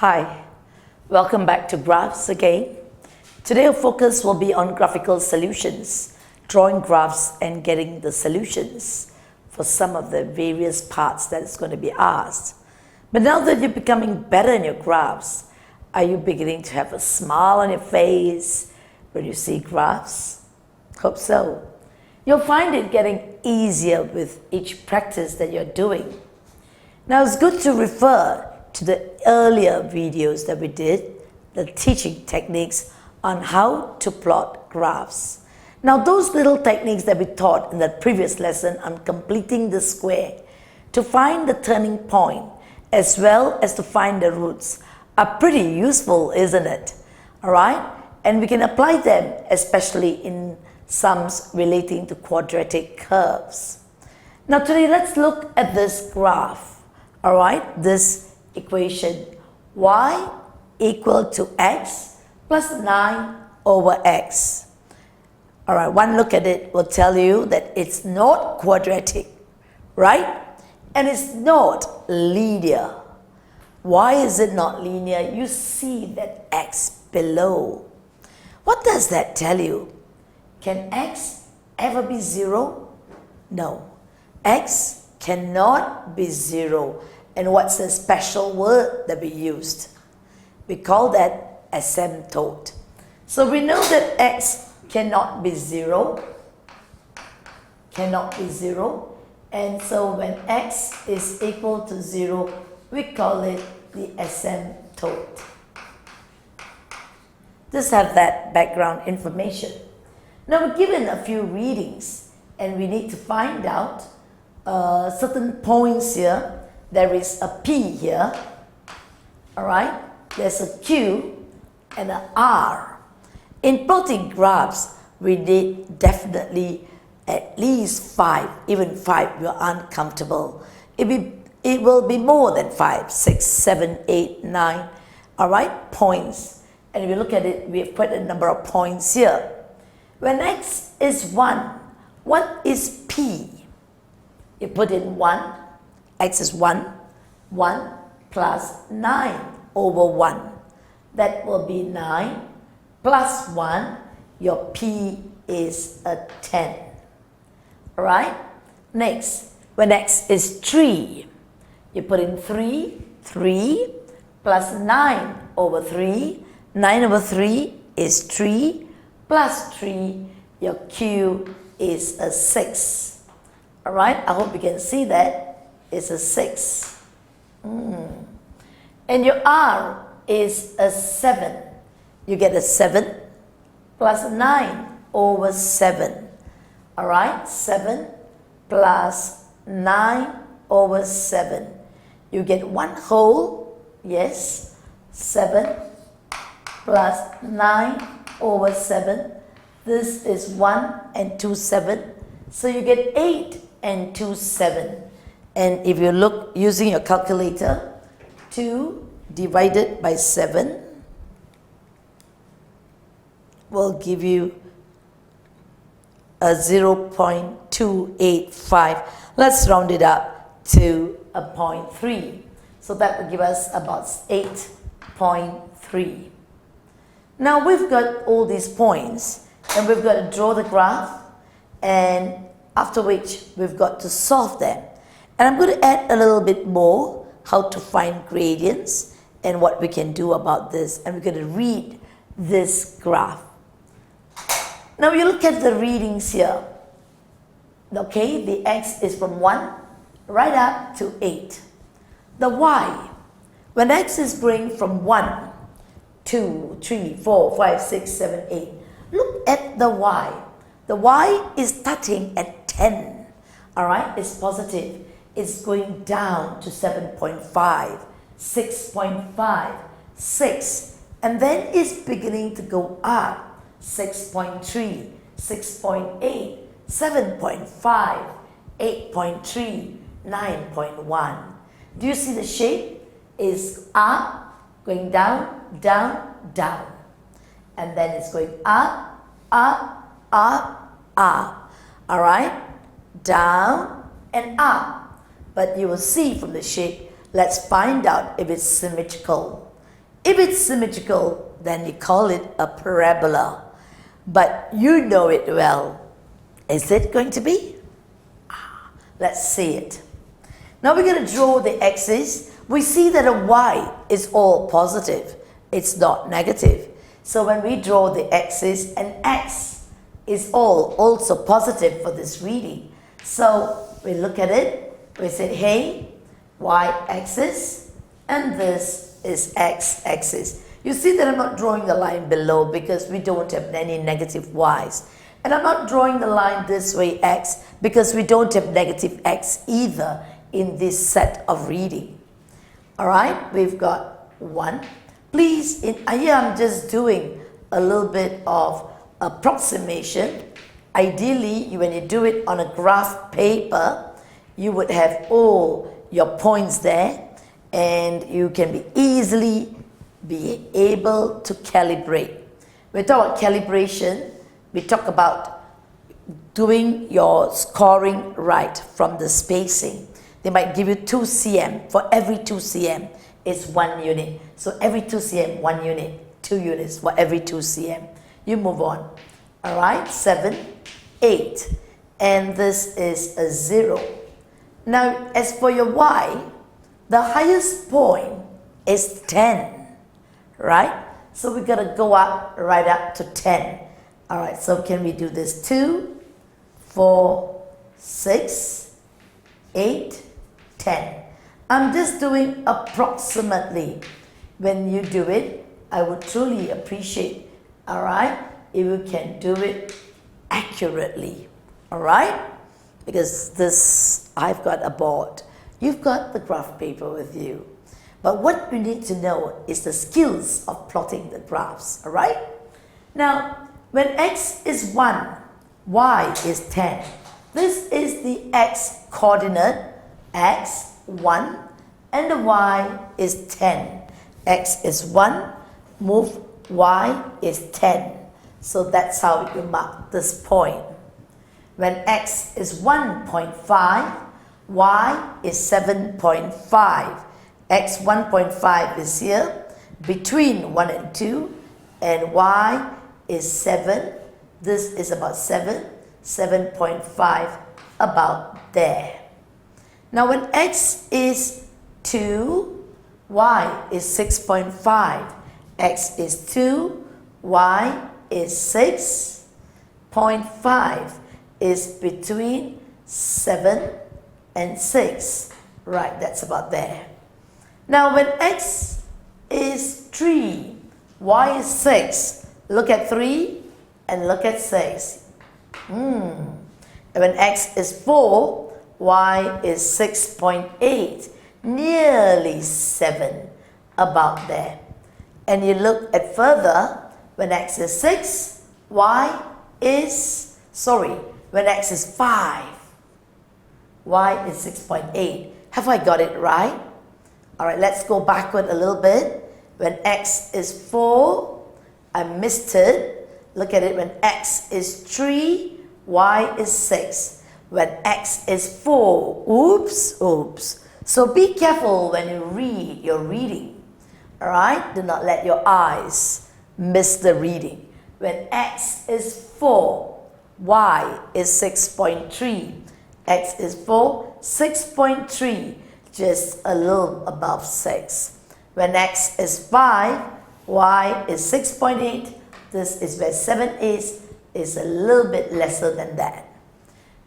Hi, welcome back to Graphs again. Today our focus will be on graphical solutions, drawing graphs and getting the solutions for some of the various parts that is going to be asked. But now that you're becoming better in your graphs, are you beginning to have a smile on your face when you see graphs? Hope so. You'll find it getting easier with each practice that you're doing. Now it's good to refer to the earlier videos that we did, the teaching techniques on how to plot graphs. Now those little techniques that we taught in the previous lesson on completing the square to find the turning point as well as to find the roots are pretty useful, isn't it? Alright? And we can apply them especially in sums relating to quadratic curves. Now today let's look at this graph. Alright? This equation y equal to x plus 9 over x. Alright, one look at it will tell you that it's not quadratic, right? And it's not linear. Why is it not linear? You see that x below. What does that tell you? Can x ever be 0? No. X cannot be 0. And what's the special word that we used? We call that asymptote. So we know that x cannot be 0. Cannot be 0. And so when x is equal to 0, we call it the asymptote. Just have that background information. Now we're given a few readings and we need to find out certain points here. There is a P here, alright? There's a Q and an R. In plotting graphs, we need definitely at least 5, even 5 you're uncomfortable. It will be more than 5, 6, 7, 8, 9, alright, points. And if you look at it, we have quite a number of points here. When x is 1, what is P? You put in 1. X is 1, 1 plus 9 over 1. That will be 9 plus 1, your P is a 10. Alright? Next, when x is 3, you put in 3, 3 plus 9 over 3. 9 over 3 is 3 plus 3, your Q is a 6. Alright, I hope you can see that. Is a 6. And your R is a 7. You get a 7 plus 9 over 7. Alright, 7 plus 9 over 7. You get one whole, yes, 7 plus 9 over 7. This is 1 and 2, 7. So you get 8 and 2, 7. And if you look using your calculator, 2 divided by 7 will give you a 0.285. Let's round it up to a 0.3. So that will give us about 8.3. Now we've got all these points and we've got to draw the graph, and after which we've got to solve them. And I'm going to add a little bit more how to find gradients and what we can do about this. And we're going to read this graph. Now you look at the readings here. Okay, the x is from 1 right up to 8. The y, when x is going from 1, 2, 3, 4, 5, 6, 7, 8. Look at the y. The y is starting at 10. Alright, it's positive. It's going down to 7.5, 6.5, 6, and then it's beginning to go up, 6.3, 6.8, 7.5, 8.3, 9.1. Do you see the shape? Is up, going down, down, down. And then it's going up, up, up, up. Alright? Down and up. But you will see from the shape, let's find out if it's symmetrical. If it's symmetrical, then you call it a parabola. But you know it well. Is it going to be? Let's see it. Now we're going to draw the axis. We see that a y is all positive. It's not negative. So when we draw the axis, an x is all also positive for this reading. So we look at it, we say, hey, y-axis, and this is x-axis. You see that I'm not drawing the line below because we don't have any negative y's. And I'm not drawing the line this way, x, because we don't have negative x either in this set of reading. Alright, we've got 1. Please, here I'm just doing a little bit of approximation. Ideally, when you do it on a graph paper, you would have all your points there and you can easily be able to calibrate. When we talk about calibration, we talk about doing your scoring right from the spacing. They might give you 2 cm. For every 2 cm, it's 1 unit. So every 2 cm, 1 unit, 2 units for every 2 cm. You move on. All right, 7, 8. And this is a 0. Now, as for your y, the highest point is 10, right? So we're going to go up, right up to 10. All right, so can we do this? 2, 4, 6, 8, 10. I'm just doing approximately. When you do it, I would truly appreciate, all right, if you can do it accurately, all right? Because this, I've got a board. You've got the graph paper with you. But what you need to know is the skills of plotting the graphs, all right? Now, when x is 1, y is 10. This is the x coordinate, x, 1, and the y is 10. X is 1, move y is 10. So that's how you mark this point. When x is 1.5, y is 7.5. X 1.5 is here, between 1 and 2, and y is 7. This is about 7, 7.5, about there. Now when x is 2, y is 6.5. X is 2, y is 6.5, is between 7 and 6. Right, that's about there. Now when x is 3, y is 6. Look at 3 and look at 6. And when x is 4, y is 6.8. Nearly 7, about there. And you look at further, when x is 6, y is, when x is 5, y is 6.8. Have I got it right? All right, let's go backward a little bit. When x is 4, I missed it. Look at it, when x is 3, y is 6. When x is 4, oops. So be careful when you read your reading. All right, do not let your eyes miss the reading. When x is 4, y is 6.3. X is 4, 6.3, just a little above 6. When x is 5, y is 6.8. This is where 7 is a little bit lesser than that.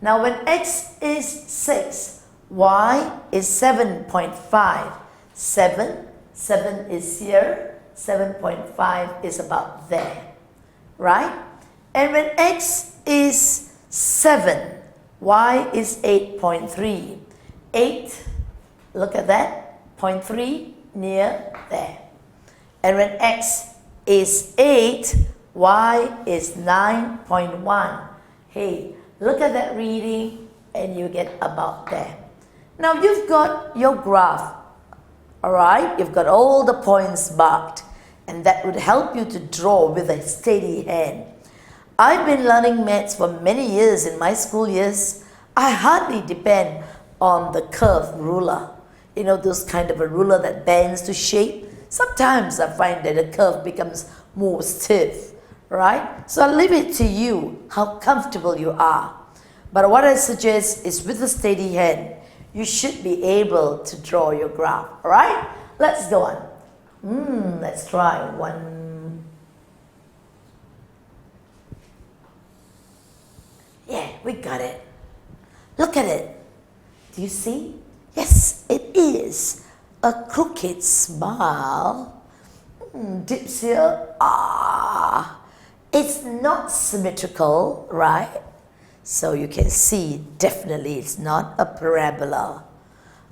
Now when x is 6, y is 7.5. 7 is here, 7.5 is about there, right? And when x is 7, y is 8.3. 8, look at that, 0.3 near there. And when x is 8, y is 9.1. Hey, look at that reading and you get about there. Now you've got your graph, all right? You've got all the points marked, and that would help you to draw with a steady hand. I've been learning maths for many years in my school years. I hardly depend on the curved ruler. You know, those kind of a ruler that bends to shape. Sometimes I find that the curve becomes more stiff, right? So I'll leave it to you how comfortable you are. But what I suggest is with a steady hand, you should be able to draw your graph, all right? Let's go on. Let's try one. Yeah, we got it. Look at it. Do you see? Yes, it is a crooked smile. Dips here. It's not symmetrical, right? So you can see definitely it's not a parabola.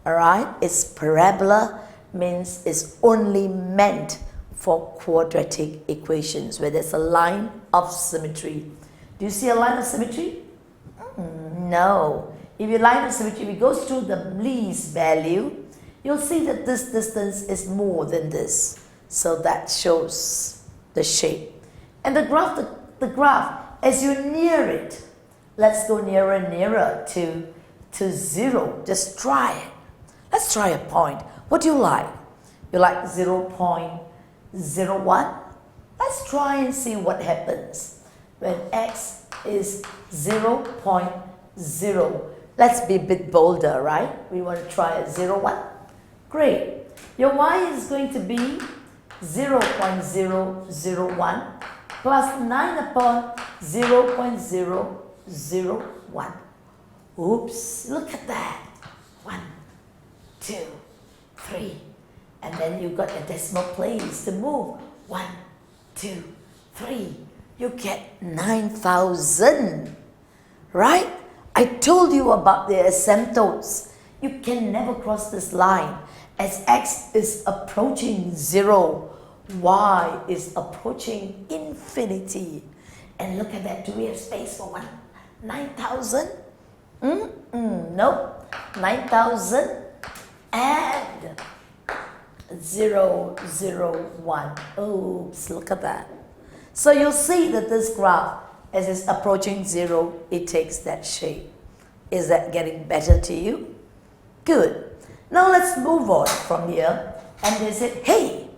All right? It's parabola means it's only meant for quadratic equations where there's a line of symmetry. Do you see a line of symmetry? No. If your line of symmetry, if it goes through the least value, you'll see that this distance is more than this. So that shows the shape. And the graph, as you near it, let's go nearer and nearer to 0. Just try it. Let's try a point. What do you like? You like 0.01? Let's try and see what happens when x is 0.0. Let's be a bit bolder, right? We want to try a 0.1. Great. Your y is going to be 0.001 plus 9 upon 0.001. Oops, look at that. 1, 2, 3. And then you got a decimal place to move. 1, 2, 3. You get 9,000. Right? I told you about the asymptotes. You can never cross this line. As x is approaching 0, y is approaching infinity. And look at that. Do we have space for one? 9,000? Nope. 9,000 and 001. Oops, look at that. So you'll see that this graph, as it's approaching 0, it takes that shape. Is that getting better to you? Good. Now let's move on from here. And they said, hey,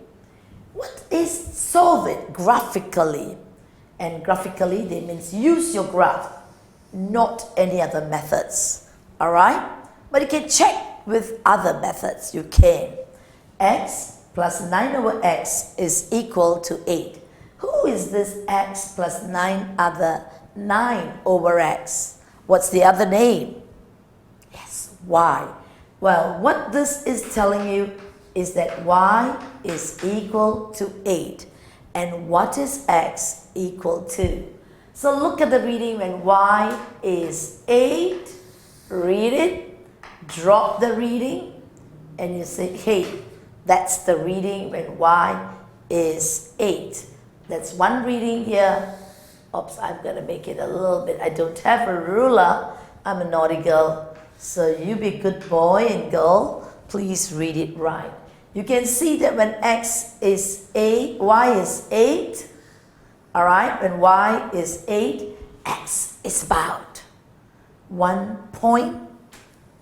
what is solve it graphically? And graphically, they means use your graph, not any other methods. All right? But you can check with other methods. You can. X plus 9 over x is equal to 8. Who is this x plus 9 over x? What's the other name? Yes, y. Well, what this is telling you is that y is equal to 8. And what is x equal to? So look at the reading when y is 8. Read it. Drop the reading. And you say, hey, that's the reading when y is 8. That's one reading here. Oops, I'm going to make it a little bit. I don't have a ruler. I'm a naughty girl. So you be good boy and girl. Please read it right. You can see that when x is 8, y is 8. All right, when y is 8, x is about 1 point.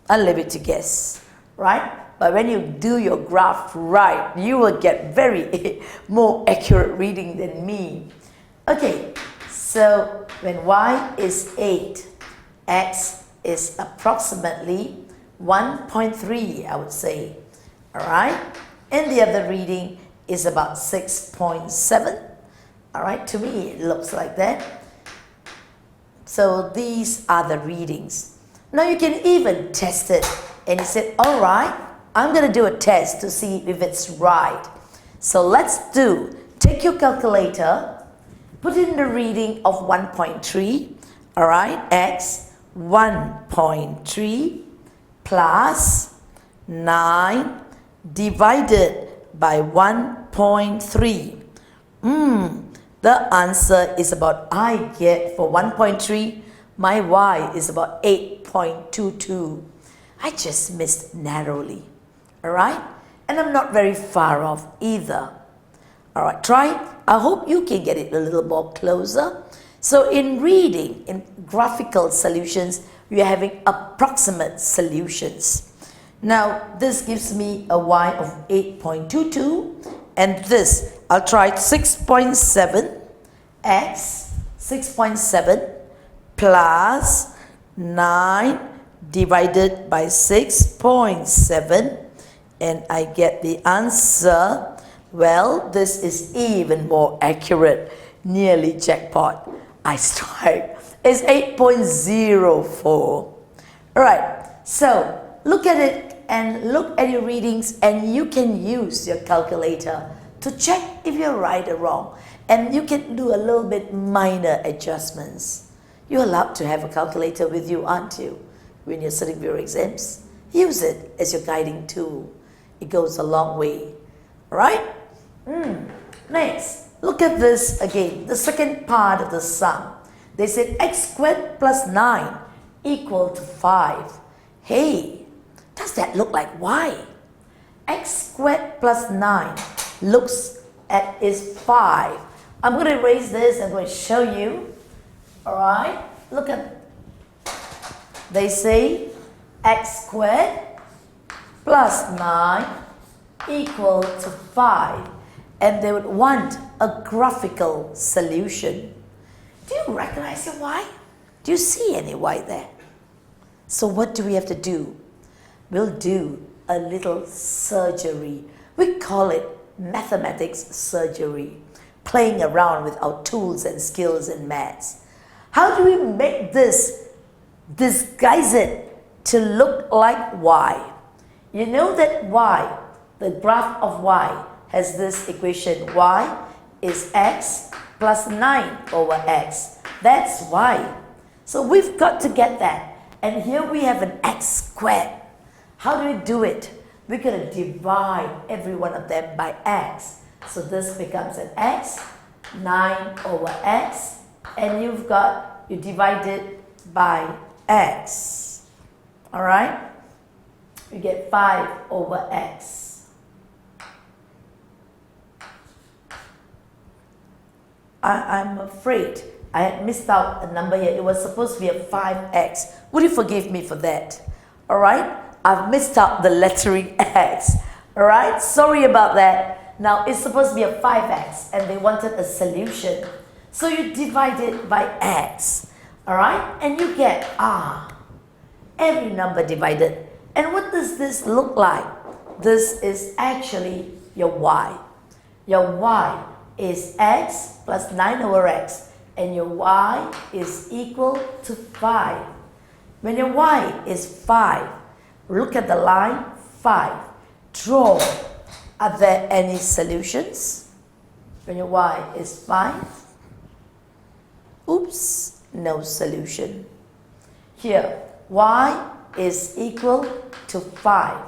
I'll leave it to guess, right? But when you do your graph right, you will get very more accurate reading than me. Okay, so when y is 8, x is approximately 1.3, I would say. All right, and the other reading is about 6.7. All right, to me it looks like that. So these are the readings. Now you can even test it. And you said, all right, I'm going to do a test to see if it's right. So let's take your calculator, put in the reading of 1.3, all right, x 1.3 plus 9 divided by 1.3. The answer is about, I get for 1.3, my y is about 8.22. I just missed narrowly. All right? And I'm not very far off either. All right, try it. I hope you can get it a little more closer. So in reading, in graphical solutions, we are having approximate solutions. Now, this gives me a y of 8.22 And this, I'll try 6.7 x 6.7 plus 9 divided by 6.7, and I get the answer. Well, this is even more accurate. Nearly jackpot. I strike. It's 8.04. Alright, so look at it and look at your readings, and you can use your calculator to check if you're right or wrong. And you can do a little bit minor adjustments. You're allowed to have a calculator with you, aren't you? When you're sitting for your exams, use it as your guiding tool. It goes a long way. Alright? Next, look at this again, the second part of the sum. They said x squared plus 9 equal to 5. Hey, does that look like y? X squared plus 9 looks at is 5. I'm going to erase this and I'm going to show you. Alright, look at, they say x squared plus 9 equal to 5. And they would want a graphical solution. Do you recognize your y? Do you see any y there? So what do we have to do? We'll do a little surgery. We call it mathematics surgery. Playing around with our tools and skills in maths. How do we make this, disguise it to look like y? You know that y, the graph of y, has this equation. Y is x plus 9 over x. That's y. So we've got to get that. And here we have an x squared. How do we do it? We're going to divide every one of them by x. So this becomes an x, 9 over x, and you divide it by x. Alright? You get 5 over x. I'm afraid I had missed out a number here. It was supposed to be a 5x. Would you forgive me for that? Alright? I've missed out the lettering x. Alright? Sorry about that. Now it's supposed to be a 5x and they wanted a solution. So you divide it by x. Alright? And you get every number divided. And what does this look like? This is actually your y. Your y is x plus 9 over x, and your y is equal to 5. When your y is 5, look at the line 5. Draw. Are there any solutions? When your y is 5, oops, no solution. Here, y is equal to 5.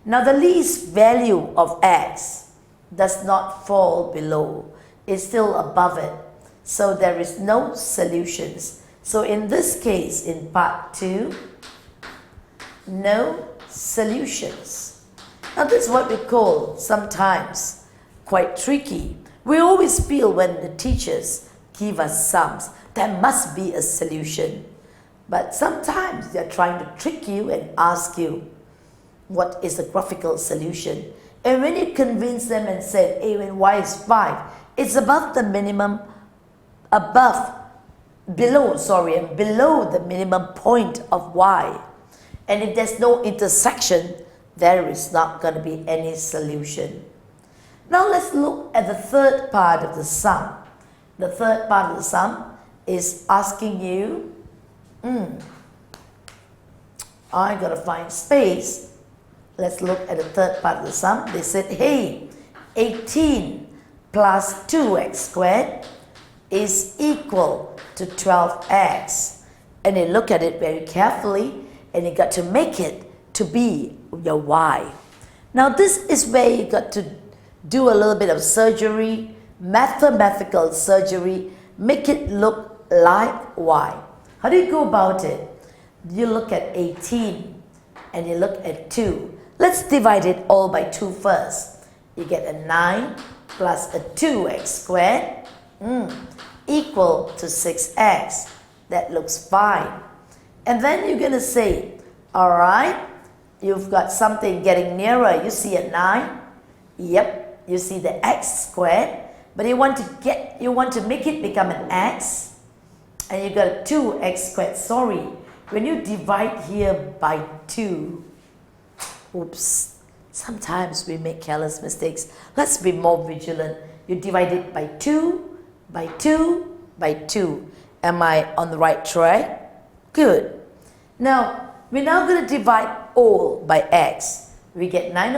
Now the least value of x does not fall below. It's still above it. So there is no solutions. So in this case, in part 2, no solutions. Now this is what we call sometimes quite tricky. We always feel when the teachers give us sums, there must be a solution. But sometimes they're trying to trick you and ask you, what is the graphical solution? And when you convince them and say, hey, when y is 5, it's above the minimum, below the minimum point of y. And if there's no intersection, there is not going to be any solution. Now let's look at the third part of the sum. The third part of the sum is asking you, I got to find space. Let's look at the third part of the sum. They said, hey, 18 plus 2x squared is equal to 12x. And you look at it very carefully, and you got to make it to be your y. Now this is where you got to do a little bit of surgery, mathematical surgery, make it look like y. How do you go about it? You look at 18 and you look at 2. Let's divide it all by 2 first. You get a 9 plus a 2x squared equal to 6x. That looks fine. And then you're going to say, alright, you've got something getting nearer. You see a 9? Yep, you see the x squared, but you want to make it become an x, and you got a 2x squared. Sorry, when you divide here by 2, oops, sometimes we make careless mistakes. Let's be more vigilant. You divide it by 2, by 2, by 2. Am I on the right track? Good. Now, we're now going to divide all by x. We get 9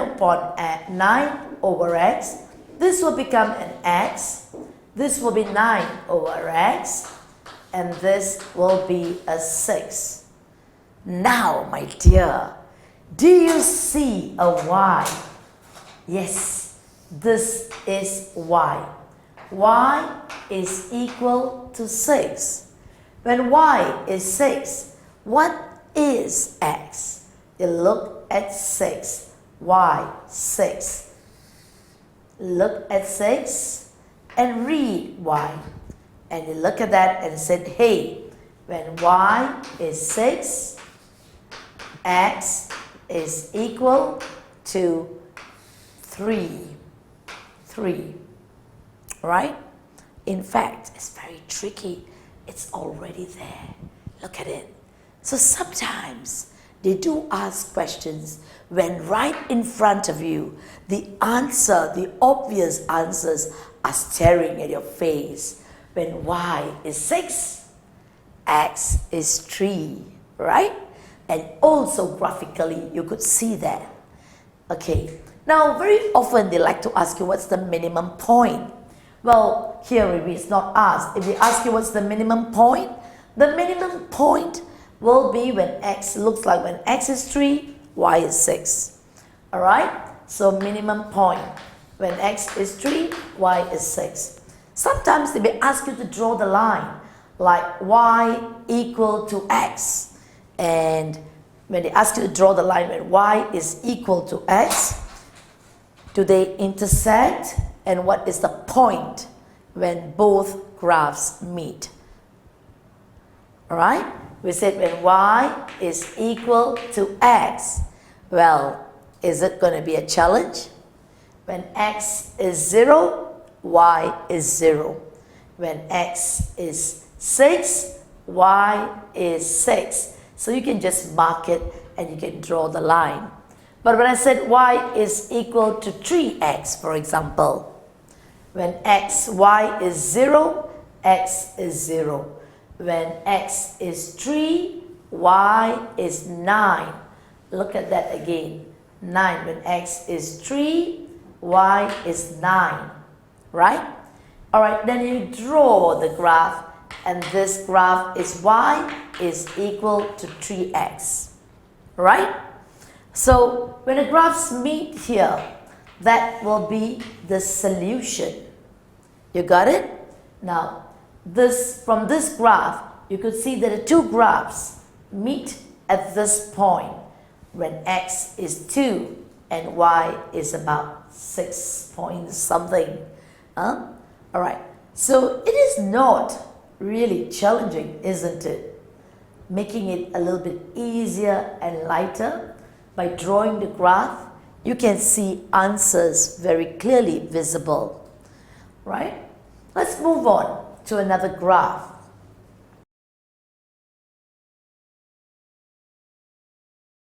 over x. This will become an x. This will be 9 over x. And this will be a 6. Now, my dear, do you see a y? Yes, this is y. Y is equal to 6. When y is 6, what is x? You look at 6. Y, 6. Look at 6 and read y. And you look at that and said, hey, when y is 6, x is equal to 3. 3. Right? In fact, it's very tricky. It's already there. Look at it. So sometimes they do ask questions when right in front of you, the answer, the obvious answers are staring at your face. When y is 6, x is 3, right? And also graphically, you could see that. Okay, now very often they like to ask you what's the minimum point. Well, here it's not asked. If they ask you what's the minimum point, the minimum point will be when x looks like when x is 3, y is 6. Alright, so minimum point when x is 3, y is 6. Sometimes they may ask you to draw the line like y equal to x, and when they ask you to draw the line when y is equal to x, do they intersect, and what is the point when both graphs meet? Alright, we said when y is equal to x, well, is it going to be a challenge? When x is 0, y is 0. When x is 6, y is 6. So you can just mark it and you can draw the line. But when I said y is equal to 3x, for example, when y is 0, x is 0. When x is 3, y is 9. Look at that again. 9. When x is 3, y is 9. Right? Alright, then you draw the graph, and this graph is y is equal to 3x. Right? So when the graphs meet here, that will be the solution. You got it? Now, from this graph, you could see that the two graphs meet at this point when x is 2 and y is about 6 point something. Alright, so it is not really challenging, isn't it? Making it a little bit easier and lighter by drawing the graph, you can see answers very clearly visible. Right? Let's move on to another graph.